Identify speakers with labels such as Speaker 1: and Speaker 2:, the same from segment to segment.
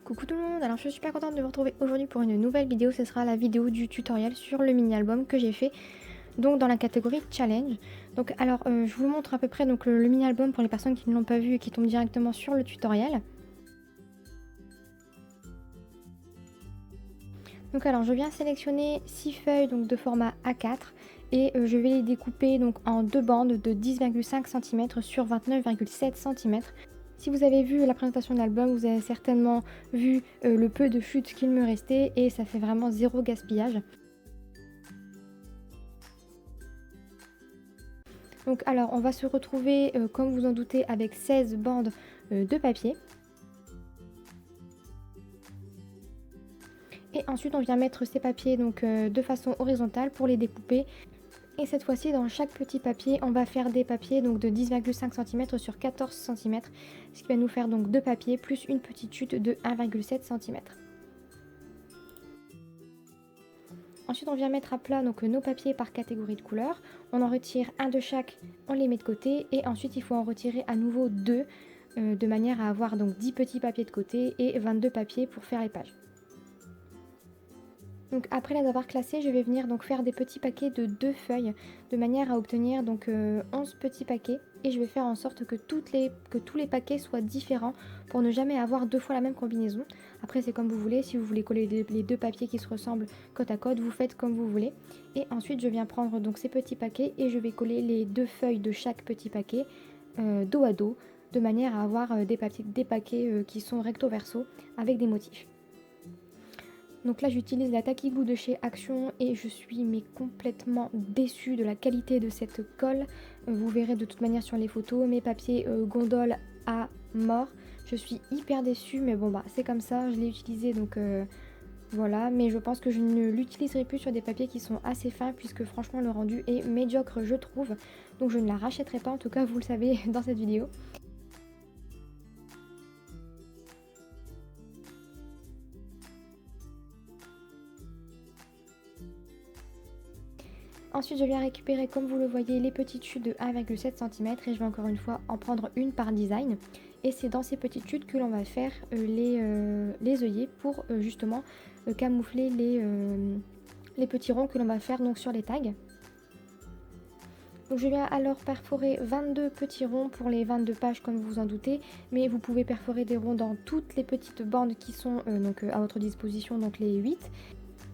Speaker 1: Coucou tout le monde, alors je suis super contente de vous retrouver aujourd'hui pour une nouvelle vidéo. Ce sera la vidéo du tutoriel sur le mini-album que j'ai fait donc dans la catégorie challenge. Donc alors je vous montre à peu près donc le mini-album pour les personnes qui ne l'ont pas vu et qui tombent directement sur le tutoriel. Donc alors je viens sélectionner 6 feuilles donc de format A4 et je vais les découper donc en deux bandes de 10,5 cm sur 29,7 cm. Si vous avez vu la présentation de l'album, vous avez certainement vu le peu de chutes qu'il me restait et ça fait vraiment zéro gaspillage. Donc alors on va se retrouver comme vous en doutez avec 16 bandes de papier. Et ensuite on vient mettre ces papiers donc de façon horizontale pour les découper. Et cette fois-ci, dans chaque petit papier, on va faire des papiers donc de 10,5 cm sur 14 cm, ce qui va nous faire donc deux papiers plus une petite chute de 1,7 cm. Ensuite, on vient mettre à plat donc nos papiers par catégorie de couleur. On en retire un de chaque, on les met de côté et ensuite il faut en retirer à nouveau deux de manière à avoir donc 10 petits papiers de côté et 22 papiers pour faire les pages. Donc après les avoir classés, je vais venir donc faire des petits paquets de 2 feuilles de manière à obtenir donc 11 petits paquets et je vais faire en sorte que tous les paquets soient différents pour ne jamais avoir deux fois la même combinaison. Après c'est comme vous voulez, si vous voulez coller les deux papiers qui se ressemblent côte à côte, vous faites comme vous voulez. Et ensuite je viens prendre donc ces petits paquets et je vais coller les deux feuilles de chaque petit paquet dos à dos de manière à avoir des paquets qui sont recto verso avec des motifs. Donc là j'utilise la Tacky Glue de chez Action et je suis mais complètement déçue de la qualité de cette colle. Vous verrez de toute manière sur les photos, mes papiers gondolent à mort. Je suis hyper déçue mais bon bah c'est comme ça, je l'ai utilisé donc voilà. Mais je pense que je ne l'utiliserai plus sur des papiers qui sont assez fins puisque franchement le rendu est médiocre je trouve. Donc je ne la rachèterai pas, en tout cas vous le savez dans cette vidéo. Ensuite, je viens récupérer, comme vous le voyez, les petites chutes de 1,7 cm et je vais encore une fois en prendre une par design. Et c'est dans ces petites chutes que l'on va faire les œillets pour justement camoufler les petits ronds que l'on va faire donc sur les tags. Donc je viens alors perforer 22 petits ronds pour les 22 pages comme vous vous en doutez, mais vous pouvez perforer des ronds dans toutes les petites bandes qui sont à votre disposition, donc les 8.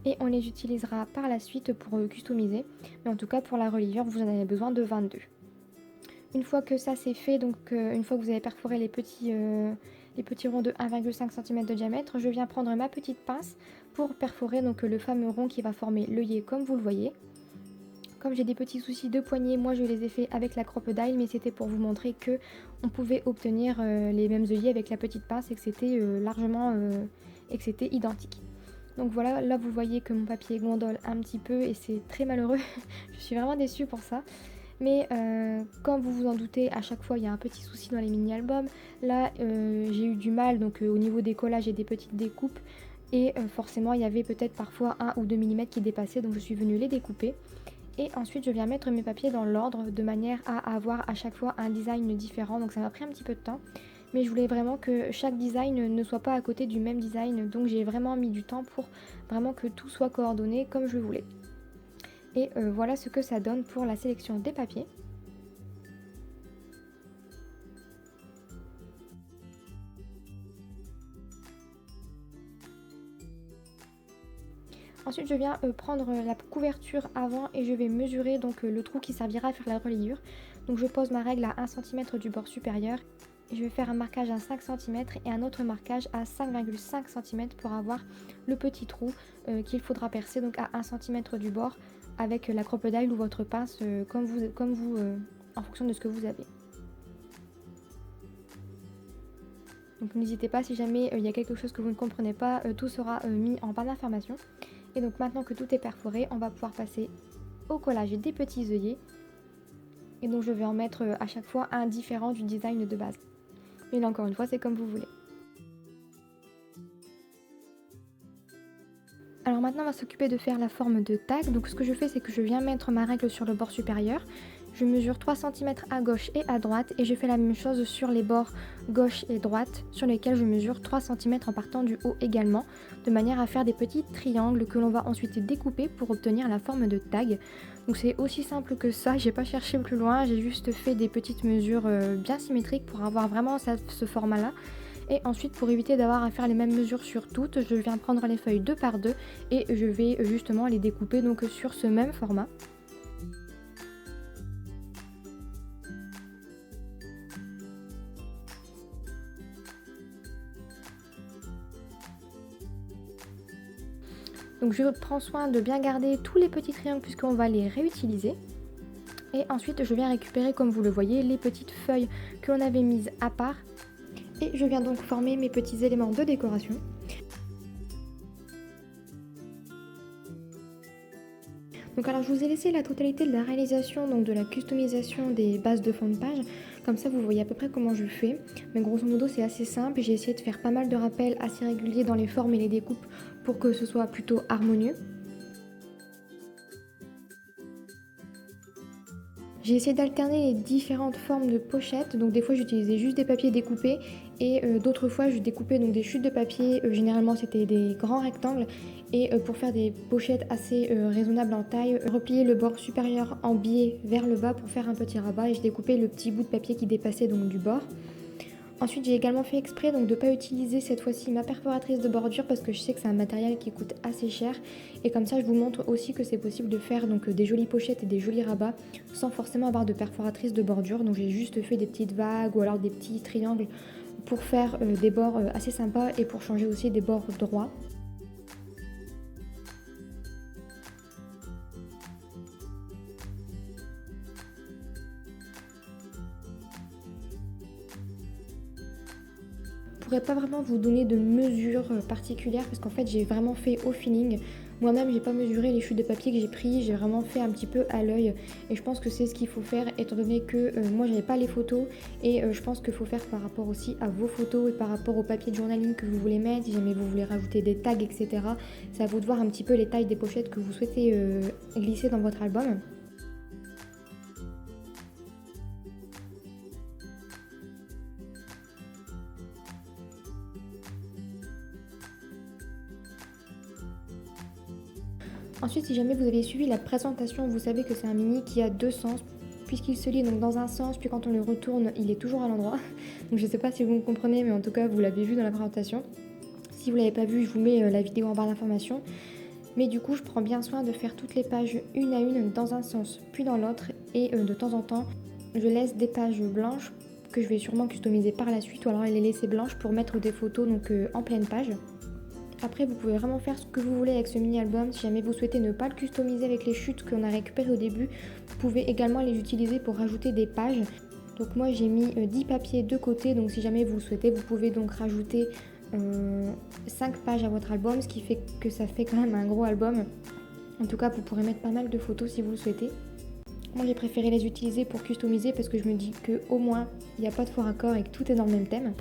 Speaker 1: Et on les utilisera par la suite pour customiser, mais en tout cas pour la reliure vous en avez besoin de 22. Une fois que ça c'est fait, donc une fois que vous avez perforé les petits ronds de 1,5 cm de diamètre, je viens prendre ma petite pince pour perforer donc le fameux rond qui va former l'œillet comme vous le voyez. Comme j'ai des petits soucis de poignée, moi je les ai fait avec la crocodile, mais c'était pour vous montrer que on pouvait obtenir les mêmes œillets avec la petite pince et que c'était et que c'était identique. Donc voilà, là vous voyez que mon papier gondole un petit peu et c'est très malheureux. Je suis vraiment déçue pour ça. Mais comme vous vous en doutez, à chaque fois il y a un petit souci dans les mini-albums. Là j'ai eu du mal donc au niveau des collages et des petites découpes. Et forcément il y avait peut-être parfois 1 ou 2 mm qui dépassaient, donc je suis venue les découper. Et ensuite je viens mettre mes papiers dans l'ordre de manière à avoir à chaque fois un design différent. Donc ça m'a pris un petit peu de temps. Mais je voulais vraiment que chaque design ne soit pas à côté du même design. Donc j'ai vraiment mis du temps pour vraiment que tout soit coordonné comme je voulais. Et voilà ce que ça donne pour la sélection des papiers. Ensuite je viens prendre la couverture avant et je vais mesurer donc le trou qui servira à faire la reliure. Donc je pose ma règle à 1 cm du bord supérieur. Et je vais faire un marquage à 5 cm et un autre marquage à 5,5 cm pour avoir le petit trou qu'il faudra percer donc à 1 cm du bord avec la crocodile ou votre pince en fonction de ce que vous avez. Donc n'hésitez pas, si jamais il y a quelque chose que vous ne comprenez pas, tout sera mis en barre d'informations. Et donc maintenant que tout est perforé, on va pouvoir passer au collage des petits œillets. Et donc je vais en mettre à chaque fois un différent du design de base. Mais là encore une fois, c'est comme vous voulez. Alors maintenant on va s'occuper de faire la forme de tag. Donc ce que je fais, c'est que je viens mettre ma règle sur le bord supérieur. Je mesure 3 cm à gauche et à droite et je fais la même chose sur les bords gauche et droite sur lesquels je mesure 3 cm en partant du haut également, de manière à faire des petits triangles que l'on va ensuite découper pour obtenir la forme de tag. Donc c'est aussi simple que ça, j'ai pas cherché plus loin, j'ai juste fait des petites mesures bien symétriques pour avoir vraiment ce format-là. Et ensuite, pour éviter d'avoir à faire les mêmes mesures sur toutes, je viens prendre les feuilles 2 par 2 et je vais justement les découper donc sur ce même format. Donc je prends soin de bien garder tous les petits triangles puisqu'on va les réutiliser. Et ensuite, je viens récupérer, comme vous le voyez, les petites feuilles que l'on avait mises à part. Et je viens donc former mes petits éléments de décoration. Donc alors je vous ai laissé la totalité de la réalisation, donc de la customisation des bases de fond de page. Comme ça vous voyez à peu près comment je fais. Mais grosso modo c'est assez simple. J'ai essayé de faire pas mal de rappels assez réguliers dans les formes et les découpes pour que ce soit plutôt harmonieux. J'ai essayé d'alterner les différentes formes de pochettes, donc des fois j'utilisais juste des papiers découpés et d'autres fois je découpais donc des chutes de papier, généralement c'était des grands rectangles et pour faire des pochettes assez raisonnables en taille, replier le bord supérieur en biais vers le bas pour faire un petit rabat et je découpais le petit bout de papier qui dépassait donc du bord. Ensuite, j'ai également fait exprès donc de ne pas utiliser cette fois-ci ma perforatrice de bordure parce que je sais que c'est un matériel qui coûte assez cher. Et comme ça, je vous montre aussi que c'est possible de faire donc des jolies pochettes et des jolis rabats sans forcément avoir de perforatrice de bordure. Donc j'ai juste fait des petites vagues ou alors des petits triangles pour faire des bords assez sympas et pour changer aussi des bords droits. Je pourrais pas vraiment vous donner de mesures particulières parce qu'en fait j'ai vraiment fait au feeling. Moi-même j'ai pas mesuré les chutes de papier que j'ai pris, j'ai vraiment fait un petit peu à l'œil et je pense que c'est ce qu'il faut faire étant donné que moi j'avais pas les photos et je pense qu'il faut faire par rapport aussi à vos photos et par rapport au papier de journaling que vous voulez mettre, si jamais vous voulez rajouter des tags etc. C'est à vous de voir un petit peu les tailles des pochettes que vous souhaitez glisser dans votre album. Ensuite, si jamais vous avez suivi la présentation, vous savez que c'est un mini qui a deux sens, puisqu'il se lit donc dans un sens, puis quand on le retourne, il est toujours à l'endroit. Donc je ne sais pas si vous me comprenez, mais en tout cas, vous l'avez vu dans la présentation. Si vous ne l'avez pas vu, je vous mets la vidéo en barre d'informations. Mais du coup, je prends bien soin de faire toutes les pages une à une dans un sens, puis dans l'autre, et de temps en temps, je laisse des pages blanches que je vais sûrement customiser par la suite, ou alors les laisser blanches pour mettre des photos donc en pleine page. Après, vous pouvez vraiment faire ce que vous voulez avec ce mini-album. Si jamais vous souhaitez ne pas le customiser avec les chutes qu'on a récupérées au début, vous pouvez également les utiliser pour rajouter des pages. Donc moi, j'ai mis 10 papiers de côté. Donc si jamais vous le souhaitez, vous pouvez donc rajouter 5 pages à votre album, ce qui fait que ça fait quand même un gros album. En tout cas, vous pourrez mettre pas mal de photos si vous le souhaitez. Moi, j'ai préféré les utiliser pour customiser parce que je me dis qu'au moins, il n'y a pas de faux raccord et que tout est dans le même thème.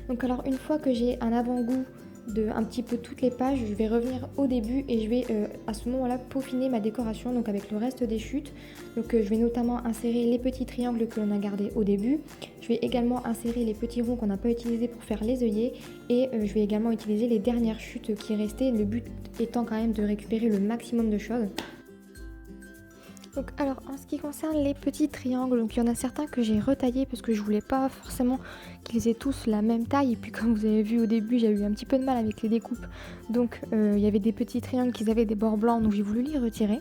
Speaker 1: Donc alors une fois que j'ai un avant-goût de un petit peu toutes les pages, je vais revenir au début et je vais à ce moment-là peaufiner ma décoration donc avec le reste des chutes. Donc je vais notamment insérer les petits triangles que l'on a gardés au début. Je vais également insérer les petits ronds qu'on n'a pas utilisés pour faire les œillets et je vais également utiliser les dernières chutes qui restaient, le but étant quand même de récupérer le maximum de choses. Donc alors en ce qui concerne les petits triangles, donc il y en a certains que j'ai retaillés parce que je voulais pas forcément qu'ils aient tous la même taille et puis comme vous avez vu au début j'ai eu un petit peu de mal avec les découpes, donc il y avait des petits triangles qui avaient des bords blancs donc j'ai voulu les retirer.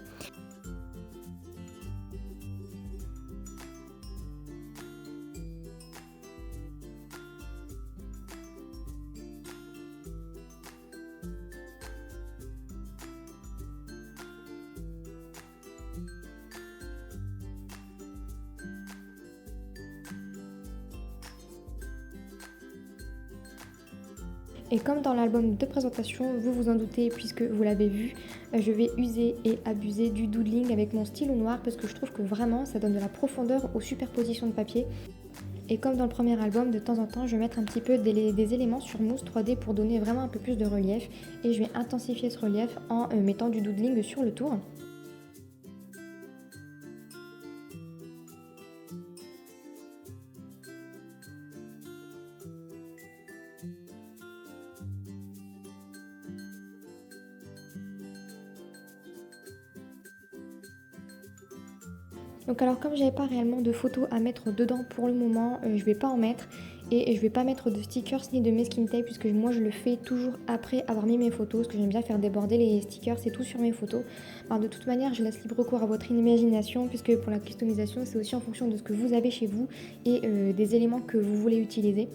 Speaker 1: Et comme dans l'album de présentation, vous vous en doutez puisque vous l'avez vu, je vais user et abuser du doodling avec mon stylo noir parce que je trouve que vraiment ça donne de la profondeur aux superpositions de papier. Et comme dans le premier album, de temps en temps, je vais mettre un petit peu des éléments sur mousse 3D pour donner vraiment un peu plus de relief. Et je vais intensifier ce relief en mettant du doodling sur le tour. Donc alors comme j'avais pas réellement de photos à mettre dedans pour le moment, je vais pas en mettre et je vais pas mettre de stickers ni de masking tape puisque moi je le fais toujours après avoir mis mes photos parce que j'aime bien faire déborder les stickers et tout sur mes photos. Alors de toute manière je laisse libre cours à votre imagination puisque pour la customisation c'est aussi en fonction de ce que vous avez chez vous et des éléments que vous voulez utiliser.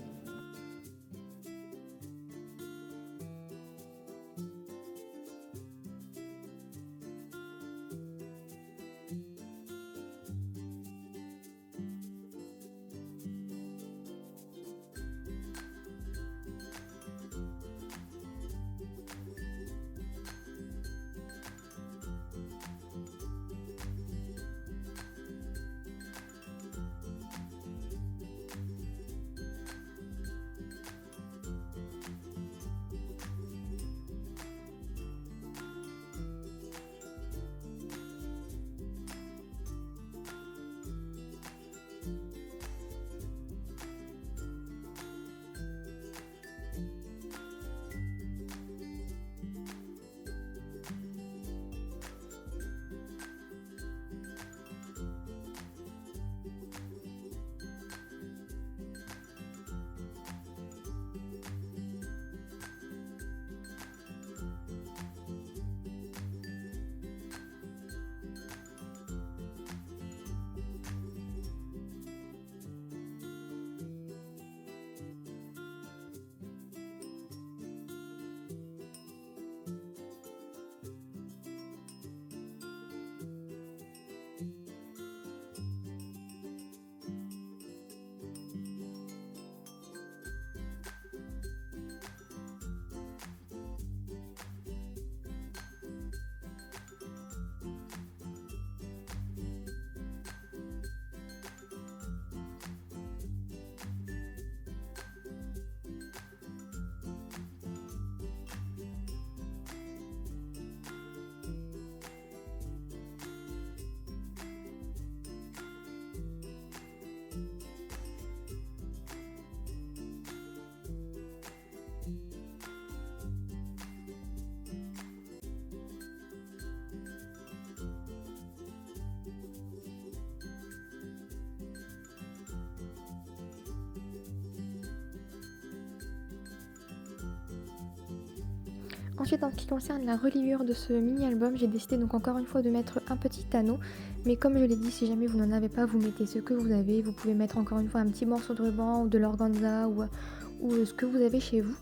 Speaker 1: Ensuite, en ce qui concerne la reliure de ce mini-album, j'ai décidé donc encore une fois de mettre un petit anneau. Mais comme je l'ai dit, si jamais vous n'en avez pas, vous mettez ce que vous avez. Vous pouvez mettre encore une fois un petit morceau de ruban ou de l'organza ou ce que vous avez chez vous.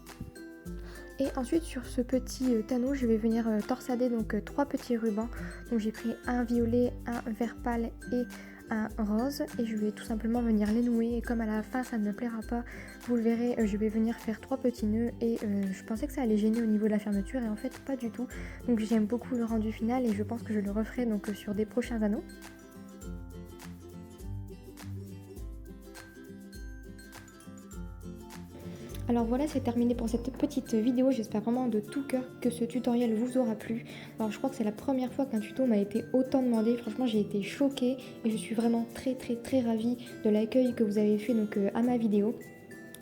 Speaker 1: Et ensuite sur ce petit anneau, je vais venir torsader donc 3 petits rubans. Donc j'ai pris un violet, un vert pâle et un rose et je vais tout simplement venir les nouer et comme à la fin ça ne me plaira pas, vous le verrez, je vais venir faire 3 petits nœuds et je pensais que ça allait gêner au niveau de la fermeture et en fait pas du tout. Donc j'aime beaucoup le rendu final et je pense que je le referai donc sur des prochains anneaux. Alors voilà, c'est terminé pour cette petite vidéo. J'espère vraiment de tout cœur que ce tutoriel vous aura plu. Alors je crois que c'est la première fois qu'un tuto m'a été autant demandé. Franchement, j'ai été choquée et je suis vraiment très ravie de l'accueil que vous avez fait donc, à ma vidéo.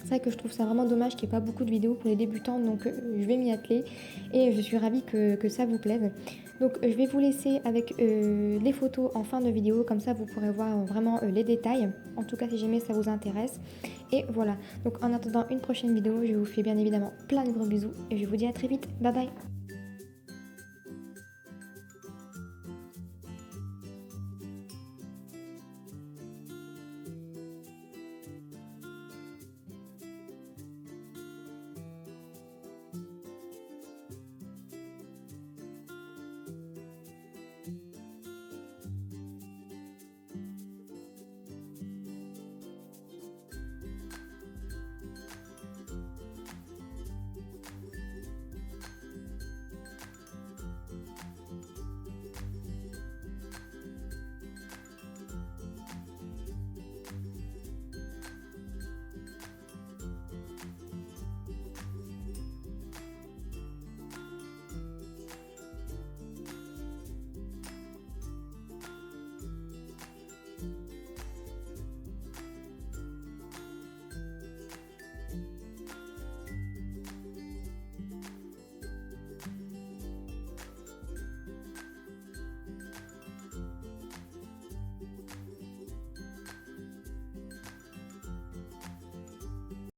Speaker 1: C'est vrai que je trouve ça vraiment dommage qu'il n'y ait pas beaucoup de vidéos pour les débutants, donc je vais m'y atteler et je suis ravie que ça vous plaise. Donc je vais vous laisser avec les photos en fin de vidéo, comme ça vous pourrez voir vraiment les détails, en tout cas si jamais ça vous intéresse. Et voilà, donc en attendant une prochaine vidéo, je vous fais bien évidemment plein de gros bisous et je vous dis à très vite, bye bye.